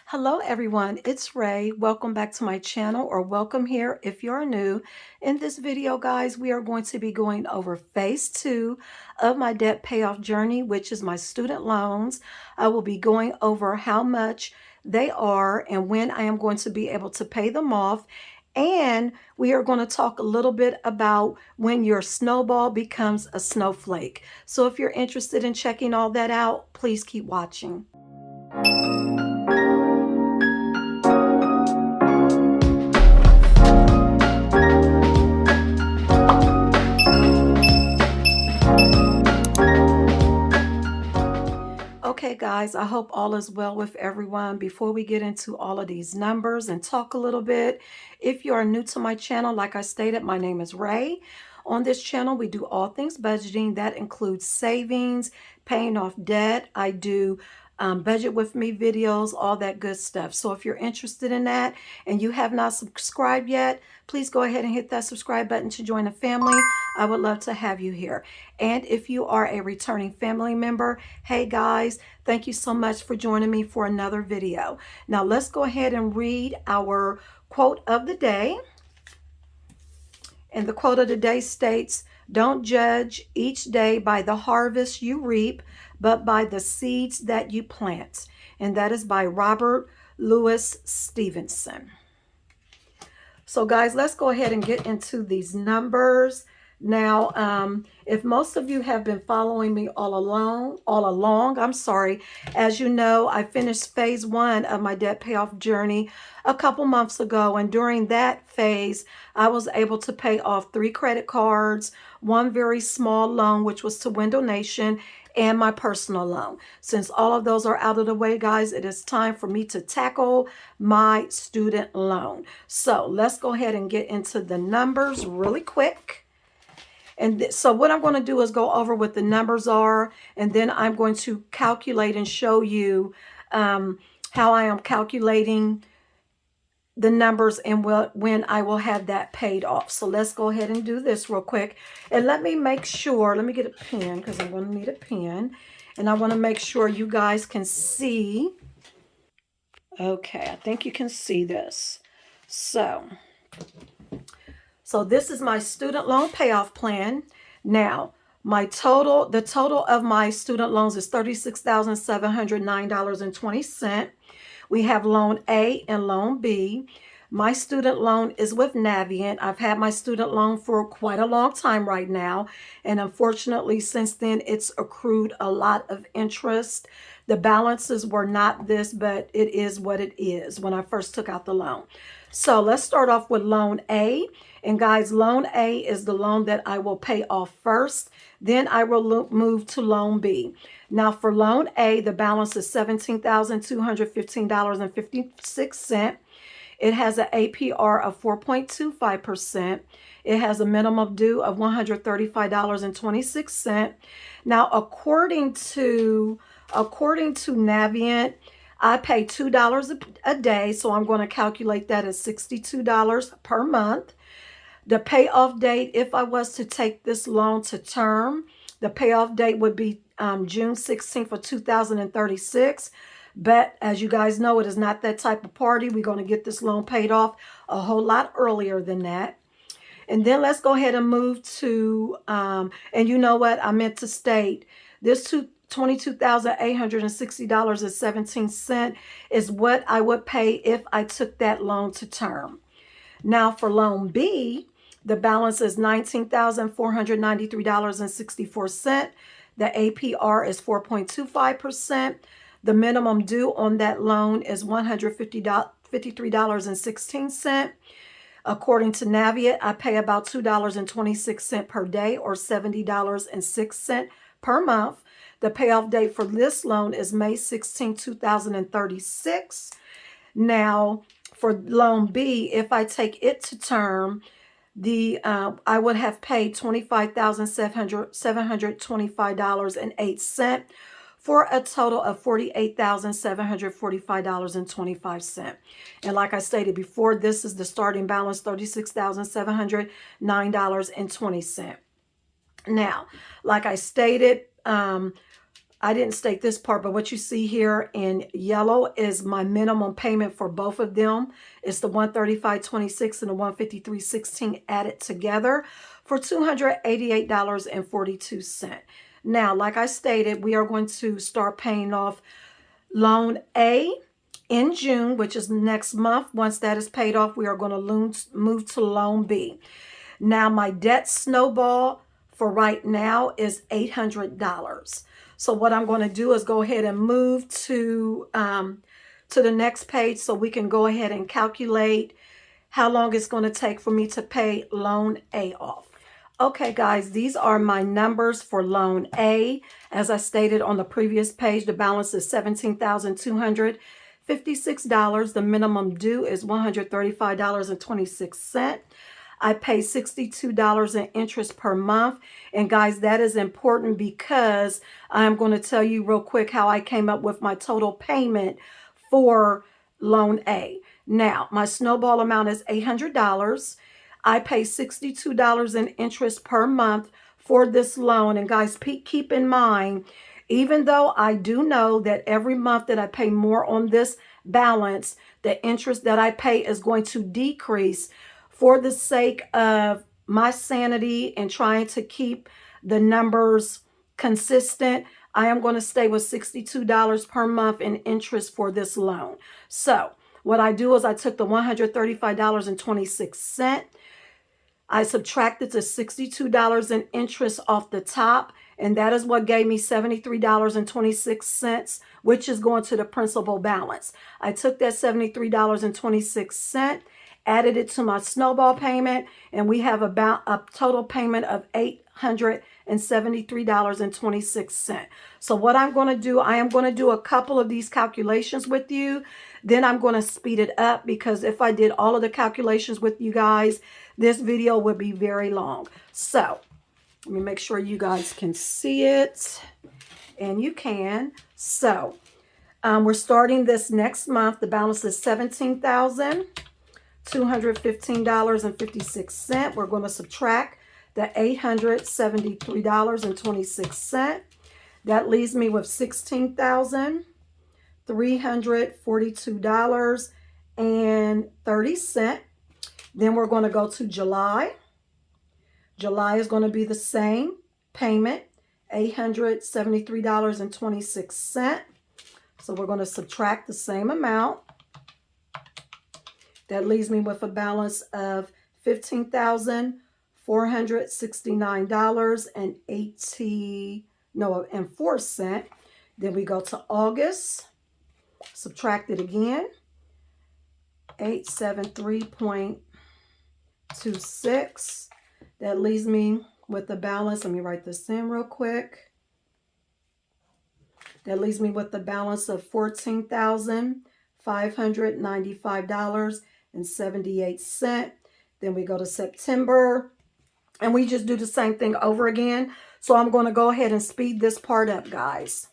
Hello everyone, it's Raye. Welcome back to my channel, or welcome here if you're new. In this video, guys, we are going to be going over phase 2 of my debt payoff journey, which is my student loans. I will be going over how much they are and when I am going to be able to pay them off. And we are going to talk a little bit about when your snowball becomes a snowflake. So if you're interested in checking all that out, please keep watching. Okay, guys, I hope all is well with everyone. Before we get into all of these numbers and talk a little bit, if you are new to my channel, like I stated, my name is Raye. On this channel, we do all things budgeting. That includes savings, paying off debt. I do budget with me videos, all that good stuff. So if you're interested in that and you have not subscribed yet, please go ahead and hit that subscribe button to join the family. I would love to have you here. And if you are a returning family member, hey guys, thank you so much for joining me for another video. Now let's go ahead and read our quote of the day. And the quote of the day states, "Don't judge each day by the harvest you reap, but by the seeds that you plant." And that is by Robert Louis Stevenson. So guys, let's go ahead and get into these numbers. Now, if most of you have been following me all along, as you know, I finished phase 1 of my debt payoff journey a couple months ago. And during that phase, I was able to pay off 3 credit cards, 1 very small loan, which was to Window Nation, and my personal loan. Since all of those are out of the way, guys, it is time for me to tackle my student loan. So let's go ahead and get into the numbers really quick. And so what I'm going to do is go over what the numbers are, and then I'm going to calculate and show you how I am calculating the numbers and when I will have that paid off. So let's go ahead and do this real quick. And let me make sure, let me get a pen because I'm going to need a pen. And I want to make sure you guys can see. Okay, I think you can see this. So this is my student loan payoff plan. Now, the total of my student loans is $36,709.20. We have loan A and loan B. My student loan is with Navient. I've had my student loan for quite a long time right now. And unfortunately, since then, it's accrued a lot of interest. The balances were not this, but it is what it is when I first took out the loan. So let's start off with loan A. And guys, loan A is the loan that I will pay off first. Then I will move to loan B. Now for loan A, the balance is $17,215.56. It has an APR of 4.25%. It has a minimum due of $135.26. Now, according to Navient, I pay $2 a day, so I'm going to calculate that as $62 per month. The payoff date, if I was to take this loan to term, the payoff date would be June 16th of 2036. But as you guys know, it is not that type of party. We're going to get this loan paid off a whole lot earlier than that. And then let's go ahead and move to, and you know what? I meant to state this $22,860.17 is what I would pay if I took that loan to term. Now for loan B, the balance is $19,493.64. The APR is 4.25%. The minimum due on that loan is $153.16. According to Navient, I pay about $2.26 per day, or $70.06 per month. The payoff date for this loan is May 16, 2036. Now, for loan B, if I take it to term, I would have paid $25,725.08 for a total of $48,745.25. And like I stated before, this is the starting balance, $36,709.20. Now, like I stated, I didn't state this part, but what you see here in yellow is my minimum payment for both of them. It's the $135.26 and the $153.16 added together for $288.42. Now, like I stated, we are going to start paying off loan A in June, which is next month. Once that is paid off, we are going to move to loan B. Now, my debt snowball for right now is $800. So what I'm going to do is go ahead and move to the next page so we can go ahead and calculate how long it's going to take for me to pay loan A off. Okay, guys, these are my numbers for loan A. As I stated on the previous page, the balance is $17,256. The minimum due is $135.26. I pay $62 in interest per month. And guys, that is important because I'm going to tell you real quick how I came up with my total payment for loan A. Now, my snowball amount is $800. I pay $62 in interest per month for this loan. And guys, keep in mind, even though I do know that every month that I pay more on this balance, the interest that I pay is going to decrease. For the sake of my sanity and trying to keep the numbers consistent, I am going to stay with $62 per month in interest for this loan. So what I do is I took the $135.26. I subtracted the $62 in interest off the top, and that is what gave me $73.26, which is going to the principal balance. I took that $73.26, added it to my snowball payment, and we have about a total payment of $873.26. So what I'm going to do, I am going to do a couple of these calculations with you. Then I'm going to speed it up because if I did all of the calculations with you guys, this video would be very long. So let me make sure you guys can see it. And you can. So we're starting this next month. The balance is $17,215.56. We're going to subtract the $873.26. That leaves me with $16,342.30. Then we're going to go to July. July is going to be the same payment, $873.26. So we're going to subtract the same amount. That leaves me with a balance of $15,469.04. Then we go to August. Subtract it again. 873.26. That leaves me with the balance. Let me write this in real quick. That leaves me with the balance of $14,595.78. Then we go to September, and we just do the same thing over again. So I'm going to go ahead and speed this part up, guys.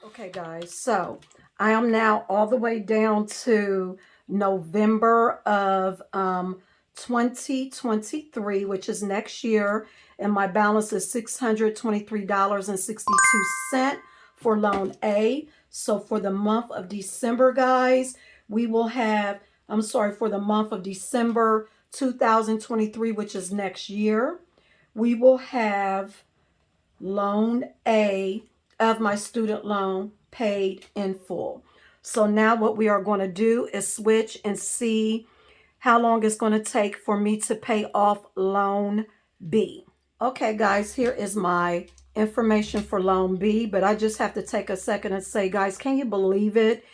Okay, guys, so I am now all the way down to November of 2023, which is next year, and my balance is $623.62 for loan A. So for the month of December, guys, we will have, for the month of December 2023, which is next year, we will have loan A of my student loan paid in full. So now what we are going to do is switch and see how long it's going to take for me to pay off loan B. Okay, guys, here is my information for loan B, but I just have to take a second and say, guys, can you believe it?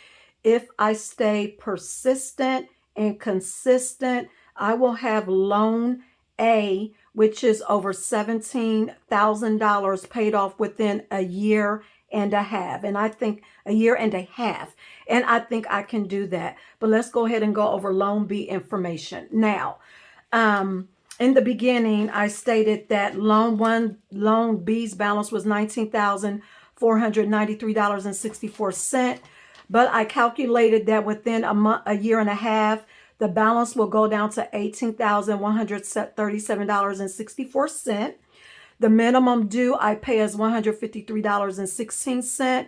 If I stay persistent and consistent, I will have loan A, which is over $17,000 paid off within a year and a half. And I think a year and a half. And I think I can do that. But let's go ahead and go over loan B information. Now, in the beginning, I stated that loan B's balance was $19,493.64. But I calculated that within a year and a half, the balance will go down to $18,137.64. The minimum due I pay is $153.16.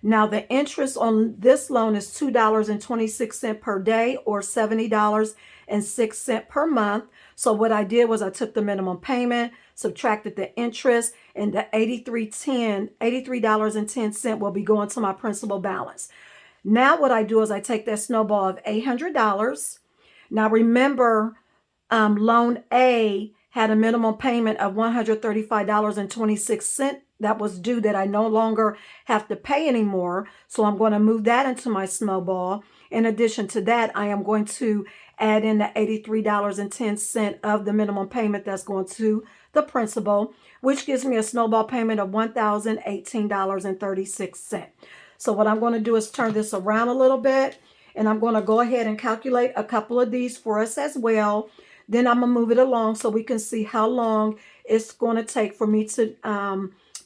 Now, the interest on this loan is $2.26 per day or $70.06 per month. So what I did was I took the minimum payment, subtracted the interest, and the $83.10 will be going to my principal balance. Now what I do is I take that snowball of $800. Now remember, loan A had a minimum payment of $135.26 that was due that I no longer have to pay anymore. So I'm going to move that into my snowball. In addition to that, I am going to add in the $83.10 of the minimum payment that's going to the principal, which gives me a snowball payment of $1,018.36. So what I'm going to do is turn this around a little bit, and I'm going to go ahead and calculate a couple of these for us as well. Then I'm going to move it along so we can see how long it's going to take for me to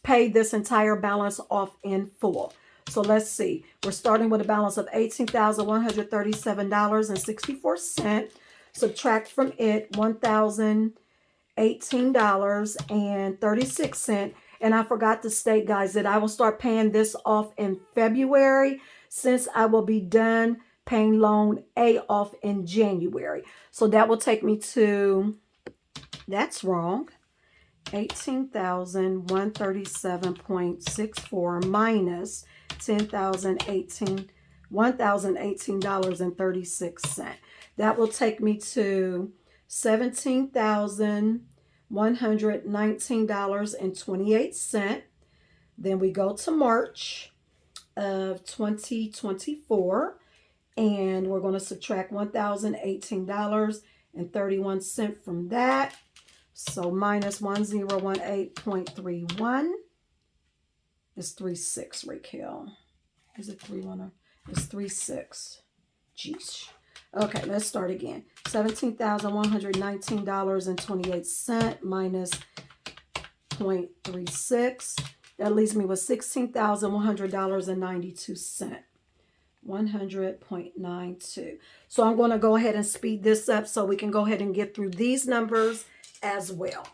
pay this entire balance off in full. So let's see. We're starting with a balance of $18,137.64. Subtract from it $1,018.36. And I forgot to state, guys, that I will start paying this off in February, since I will be done paying loan A off in January. So that will take me to, that's wrong, $18,137.64 minus $1,018.36. That will take me to $17,119.28. Then we go to March of 2024, and we're going to subtract $1,018.31 from that. So minus 1018.31 is 36, Raquel. Is it 31? It's 36. Jeez. Okay, let's start again. $17,119.28 minus 0.36. That leaves me with $16,100.92. 100.92. So I'm going to go ahead and speed this up so we can go ahead and get through these numbers as well.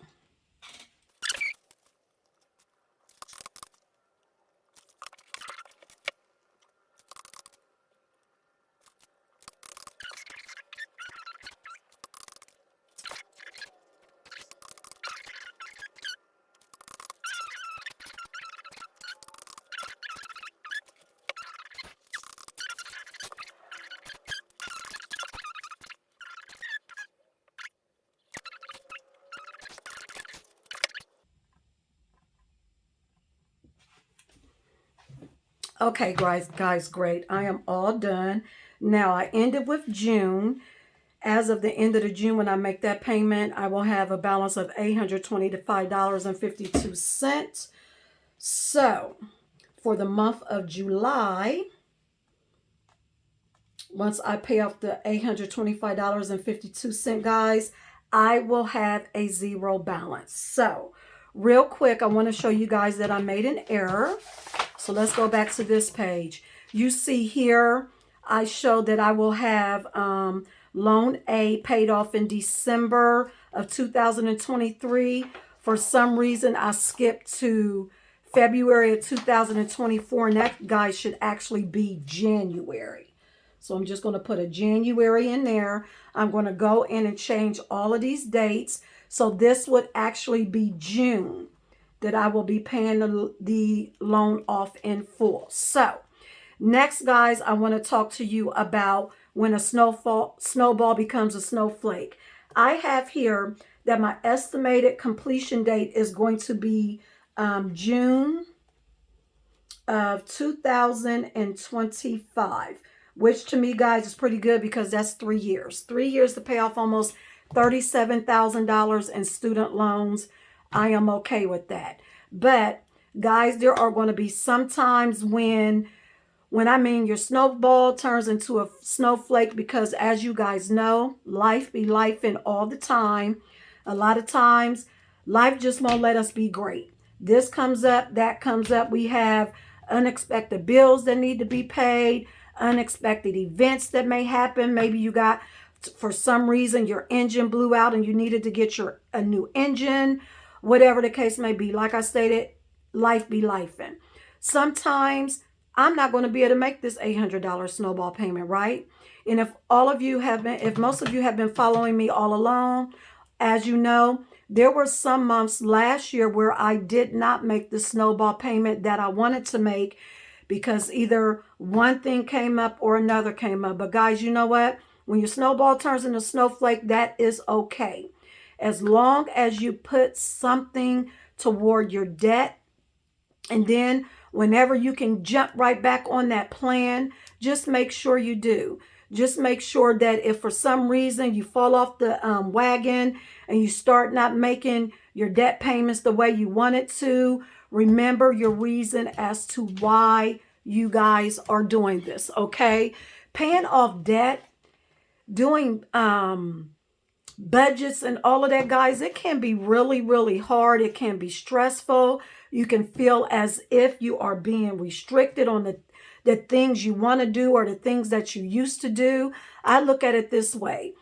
Okay, guys, great. I am all done. Now, I ended with June. As of the end of the June, when I make that payment, I will have a balance of $825.52. So, for the month of July, once I pay off the $825.52, guys, I will have a zero balance. So, real quick, I want to show you guys that I made an error. So let's go back to this page. You see here, I showed that I will have loan A paid off in December of 2023. For some reason, I skipped to February of 2024, and that, guys, should actually be January. So I'm just going to put a January in there. I'm going to go in and change all of these dates. So this would actually be June that I will be paying the loan off in full. So next, guys, I want to talk to you about when a snowball becomes a snowflake. I have here that my estimated completion date is going to be June of 2025, which to me, guys, is pretty good because that's 3 years. 3 years to pay off almost $37,000 in student loans. I am okay with that. But guys, there are going to be some times when I mean your snowball turns into a snowflake, because as you guys know, life be lifing all the time. A lot of times, life just won't let us be great. This comes up, that comes up. We have unexpected bills that need to be paid, unexpected events that may happen. Maybe you got, for some reason, your engine blew out and you needed to get a new engine, whatever the case may be. Like I stated, life be lifing. Sometimes I'm not going to be able to make this $800 snowball payment, right? And if most of you have been following me all along, as you know, there were some months last year where I did not make the snowball payment that I wanted to make because either one thing came up or another came up. But guys, you know what? When your snowball turns into a snowflake, that is okay. As long as you put something toward your debt, and then whenever you can jump right back on that plan, just make sure you do. Just make sure that if for some reason you fall off the wagon and you start not making your debt payments the way you wanted to, remember your reason as to why you guys are doing this, okay? Paying off debt, doing budgets and all of that, guys, it can be really, really hard. It can be stressful. You can feel as if you are being restricted on the things you want to do or the things that you used to do. I look at it this way.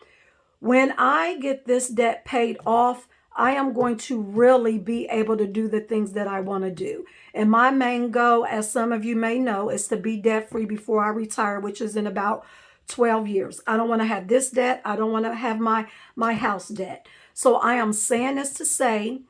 When I get this debt paid off, I am going to really be able to do the things that I want to do. And my main goal, as some of you may know, is to be debt free before I retire, which is in about 12 years. I don't want to have this debt. I don't want to have my house debt. So I am saying this to say,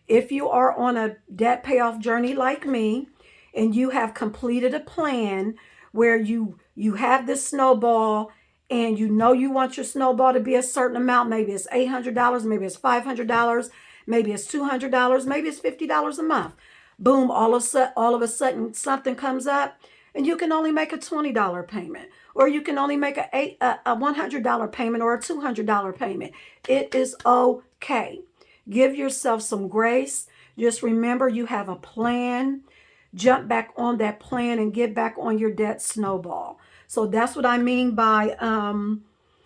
if you are on a debt payoff journey like me, and you have completed a plan where you have this snowball and you know you want your snowball to be a certain amount, maybe it's $800, maybe it's $500, maybe it's $200, maybe it's $50 a month. Boom, all of a sudden something comes up and you can only make a $20 payment, or you can only make a $100 payment or a $200 payment. It is okay. Give yourself some grace. Just remember you have a plan. Jump back on that plan and get back on your debt snowball. So that's what I mean by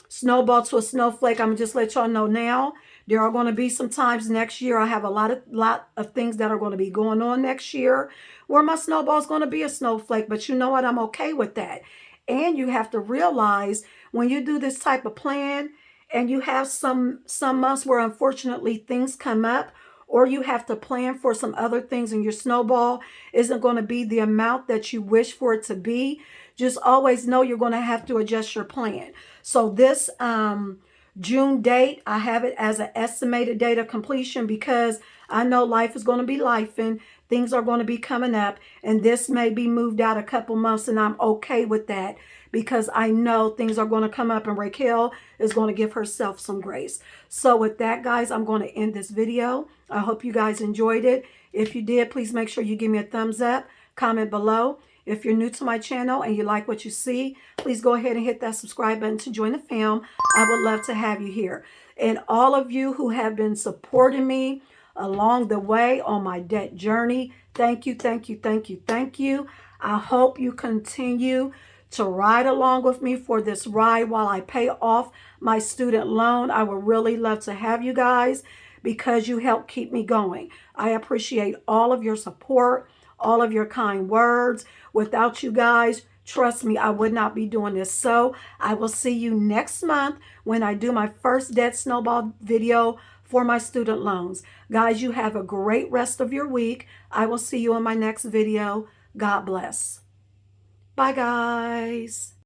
snowball to a snowflake. I'm gonna just let y'all know now. There are going to be some times next year. I have a lot of things that are going to be going on next year where my snowball is going to be a snowflake. But you know what? I'm okay with that. And you have to realize when you do this type of plan and you have some months where unfortunately things come up, or you have to plan for some other things and your snowball isn't going to be the amount that you wish for it to be, just always know you're going to have to adjust your plan. So this June date, I have it as an estimated date of completion because I know life is going to be lifing. Things are going to be coming up, and this may be moved out a couple months, and I'm okay with that because I know things are going to come up, and Raquel is going to give herself some grace. So with that, guys, I'm going to end this video. I hope you guys enjoyed it. If you did, please make sure you give me a thumbs up, comment below. If you're new to my channel and you like what you see, please go ahead and hit that subscribe button to join the fam. I would love to have you here. And all of you who have been supporting me along the way on my debt journey, thank you, thank you, thank you, thank you. I hope you continue to ride along with me for this ride while I pay off my student loan. I would really love to have you guys because you help keep me going. I appreciate all of your support, all of your kind words. Without you guys, trust me, I would not be doing this. So I will see you next month when I do my first debt snowball video for my student loans. Guys, you have a great rest of your week. I will see you in my next video. God bless. Bye, guys.